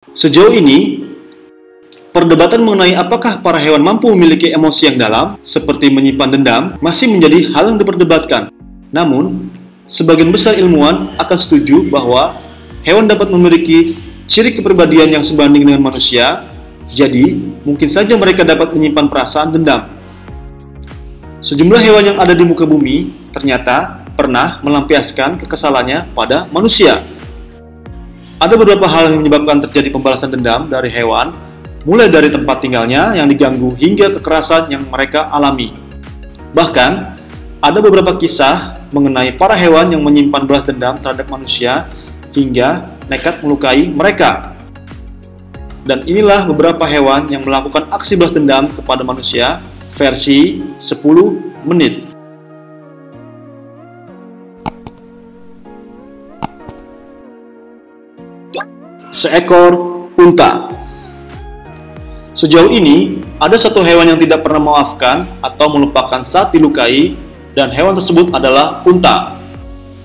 Sejauh ini, perdebatan mengenai apakah para hewan mampu memiliki emosi yang dalam, seperti menyimpan dendam, masih menjadi hal yang diperdebatkan. Namun, sebagian besar ilmuwan akan setuju bahwa hewan dapat memiliki ciri kepribadian yang sebanding dengan manusia, jadi mungkin saja mereka dapat menyimpan perasaan dendam. Sejumlah hewan yang ada di muka bumi ternyata pernah melampiaskan kekesalannya pada manusia. Ada beberapa hal yang menyebabkan terjadi pembalasan dendam dari hewan, mulai dari tempat tinggalnya yang diganggu hingga kekerasan yang mereka alami. Bahkan, ada beberapa kisah mengenai para hewan yang menyimpan balas dendam terhadap manusia hingga nekat melukai mereka. Dan inilah beberapa hewan yang melakukan aksi balas dendam kepada manusia versi 10 menit. Seekor unta. Sejauh ini, ada satu hewan yang tidak pernah memaafkan atau melupakan saat dilukai, dan hewan tersebut adalah unta.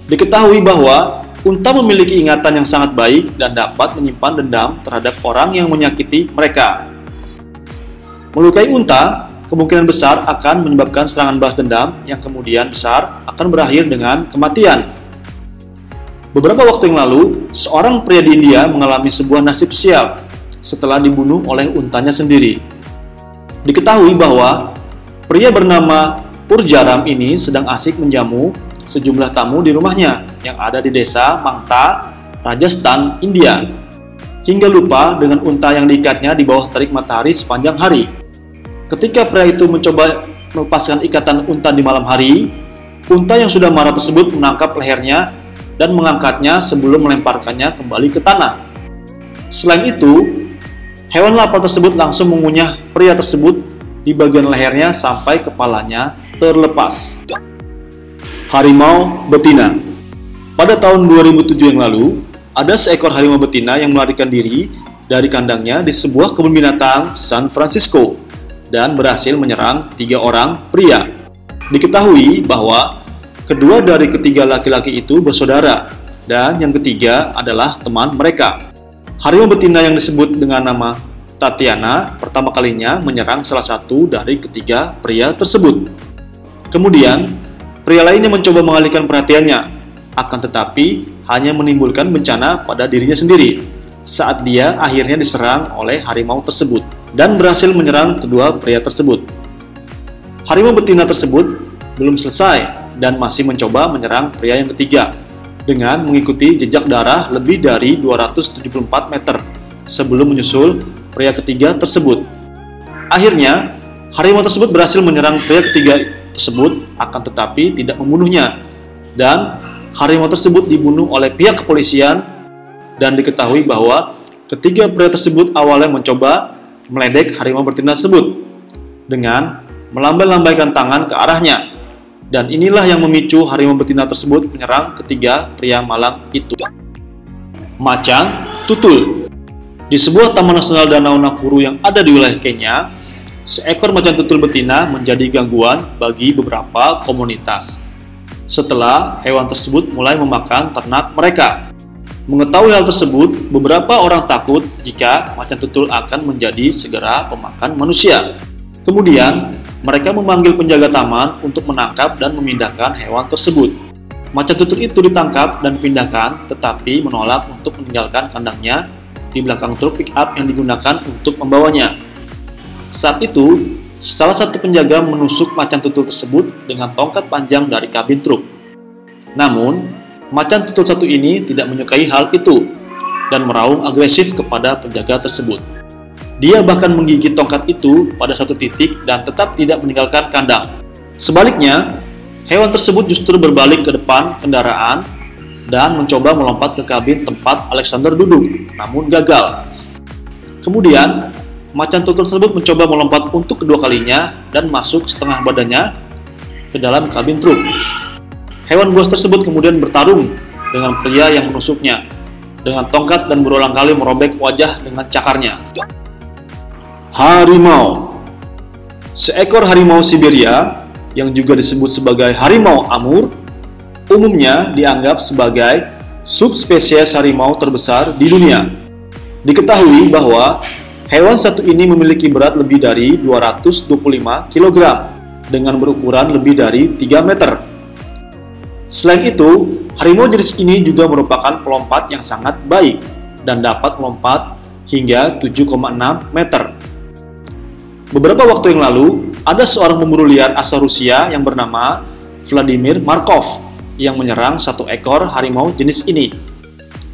Diketahui bahwa unta memiliki ingatan yang sangat baik dan dapat menyimpan dendam terhadap orang yang menyakiti mereka. Melukai unta kemungkinan besar akan menyebabkan serangan balas dendam yang kemudian besar akan berakhir dengan kematian. Beberapa waktu yang lalu, seorang pria di India mengalami sebuah nasib sial setelah dibunuh oleh untanya sendiri. Diketahui bahwa pria bernama Purjaram ini sedang asik menjamu sejumlah tamu di rumahnya yang ada di desa Mangta, Rajasthan, India, hingga lupa dengan unta yang diikatnya di bawah terik matahari sepanjang hari. Ketika pria itu mencoba melepaskan ikatan unta di malam hari, unta yang sudah marah tersebut menangkap lehernya dan mengangkatnya sebelum melemparkannya kembali ke tanah. Selain itu, hewan lapar tersebut langsung mengunyah pria tersebut di bagian lehernya sampai kepalanya terlepas. Harimau betina. Pada tahun 2007 yang lalu, ada seekor harimau betina yang melarikan diri dari kandangnya di sebuah kebun binatang San Francisco dan berhasil menyerang 3 orang pria. Diketahui bahwa kedua dari ketiga laki-laki itu bersaudara, dan yang ketiga adalah teman mereka. Harimau betina yang disebut dengan nama Tatiana pertama kalinya menyerang salah satu dari ketiga pria tersebut. Kemudian, pria lainnya mencoba mengalihkan perhatiannya, akan tetapi hanya menimbulkan bencana pada dirinya sendiri saat dia akhirnya diserang oleh harimau tersebut dan berhasil menyerang kedua pria tersebut. Harimau betina tersebut belum selesai dan masih mencoba menyerang pria yang ketiga dengan mengikuti jejak darah lebih dari 274 meter sebelum menyusul pria ketiga tersebut. Akhirnya, harimau tersebut berhasil menyerang pria ketiga tersebut, akan tetapi tidak membunuhnya, dan harimau tersebut dibunuh oleh pihak kepolisian. Dan diketahui bahwa ketiga pria tersebut awalnya mencoba meledek harimau betina tersebut dengan melambai-lambaikan tangan ke arahnya. Dan inilah yang memicu harimau betina tersebut menyerang ketiga pria malang itu. Macan tutul. Di sebuah taman nasional Danau Nakuru yang ada di wilayah Kenya, seekor macan tutul betina menjadi gangguan bagi beberapa komunitas setelah hewan tersebut mulai memakan ternak mereka. Mengetahui hal tersebut, beberapa orang takut jika macan tutul akan menjadi segera pemakan manusia. Kemudian, mereka memanggil penjaga taman untuk menangkap dan memindahkan hewan tersebut. Macan tutul itu ditangkap dan dipindahkan, tetapi menolak untuk meninggalkan kandangnya di belakang truk pick-up yang digunakan untuk membawanya. Saat itu, salah satu penjaga menusuk macan tutul tersebut dengan tongkat panjang dari kabin truk. Namun, macan tutul satu ini tidak menyukai hal itu dan meraung agresif kepada penjaga tersebut. Dia bahkan menggigit tongkat itu pada satu titik dan tetap tidak meninggalkan kandang. Sebaliknya, hewan tersebut justru berbalik ke depan kendaraan dan mencoba melompat ke kabin tempat Alexander duduk, namun gagal. Kemudian, macan tutul tersebut mencoba melompat untuk kedua kalinya dan masuk setengah badannya ke dalam kabin truk. Hewan buas tersebut kemudian bertarung dengan pria yang menusuknya dengan tongkat dan berulang kali merobek wajah dengan cakarnya. Harimau. Seekor harimau Siberia yang juga disebut sebagai harimau Amur umumnya dianggap sebagai subspesies harimau terbesar di dunia. Diketahui bahwa hewan satu ini memiliki berat lebih dari 225 kg dengan berukuran lebih dari 3 meter. Selain itu, harimau jenis ini juga merupakan pelompat yang sangat baik dan dapat melompat hingga 7,6 meter. Beberapa waktu yang lalu, ada seorang pemburu liar asal Rusia yang bernama Vladimir Markov yang menyerang satu ekor harimau jenis ini.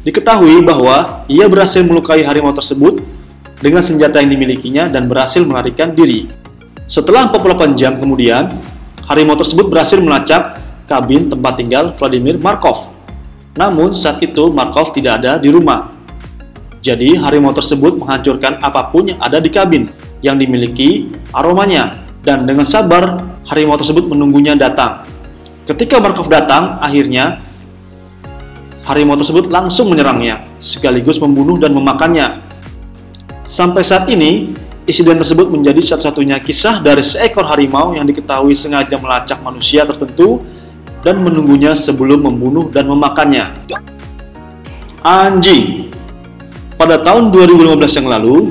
Diketahui bahwa ia berhasil melukai harimau tersebut dengan senjata yang dimilikinya dan berhasil melarikan diri. Setelah 48 jam kemudian, harimau tersebut berhasil melacak kabin tempat tinggal Vladimir Markov. Namun saat itu Markov tidak ada di rumah. Jadi harimau tersebut menghancurkan apapun yang ada di kabin yang dimiliki aromanya, dan dengan sabar harimau tersebut menunggunya datang. Ketika Markov datang, akhirnya harimau tersebut langsung menyerangnya, sekaligus membunuh dan memakannya. Sampai saat ini, insiden tersebut menjadi satu-satunya kisah dari seekor harimau yang diketahui sengaja melacak manusia tertentu dan menunggunya sebelum membunuh dan memakannya. Anjing. Pada tahun 2015 yang lalu,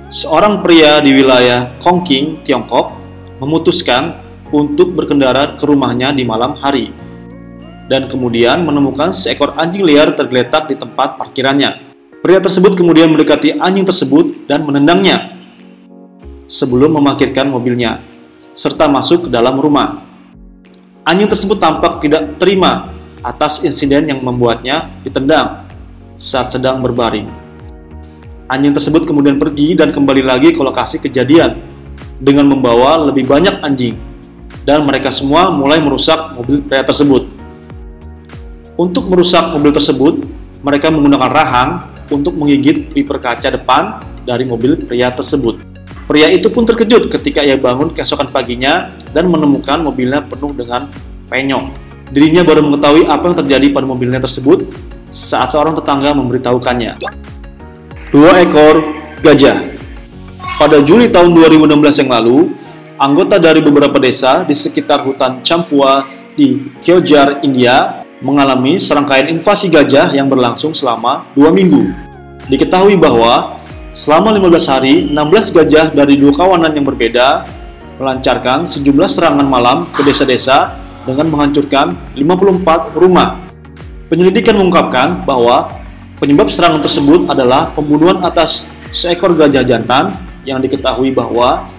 seorang pria di wilayah Chongqing, Tiongkok, memutuskan untuk berkendara ke rumahnya di malam hari dan kemudian menemukan seekor anjing liar tergeletak di tempat parkirannya. Pria tersebut kemudian mendekati anjing tersebut dan menendangnya sebelum memarkirkan mobilnya serta masuk ke dalam rumah. Anjing tersebut tampak tidak terima atas insiden yang membuatnya ditendang saat sedang berbaring. Anjing tersebut kemudian pergi dan kembali lagi ke lokasi kejadian dengan membawa lebih banyak anjing, dan mereka semua mulai merusak mobil pria tersebut. Untuk merusak mobil tersebut, mereka menggunakan rahang untuk menggigit wiper kaca depan dari mobil pria tersebut. Pria itu pun terkejut ketika ia bangun keesokan paginya dan menemukan mobilnya penuh dengan penyok. Dirinya baru mengetahui apa yang terjadi pada mobilnya tersebut saat seorang tetangga memberitahukannya. 2 ekor gajah. Pada Juli tahun 2016 yang lalu, anggota dari beberapa desa di sekitar hutan Champua di Kyojar, India mengalami serangkaian invasi gajah yang berlangsung selama 2 minggu. Diketahui bahwa selama 15 hari, 16 gajah dari 2 kawanan yang berbeda melancarkan sejumlah serangan malam ke desa-desa dengan menghancurkan 54 rumah. Penyelidikan mengungkapkan bahwa penyebab serangan tersebut adalah pembunuhan atas seekor gajah jantan yang diketahui bahwa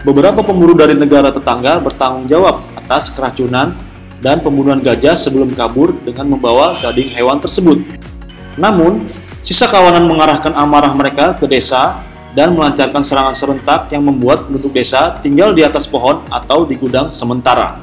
beberapa pemburu dari negara tetangga bertanggung jawab atas keracunan dan pembunuhan gajah sebelum kabur dengan membawa gading hewan tersebut. Namun, sisa kawanan mengarahkan amarah mereka ke desa dan melancarkan serangan serentak yang membuat penduduk desa tinggal di atas pohon atau di gudang sementara.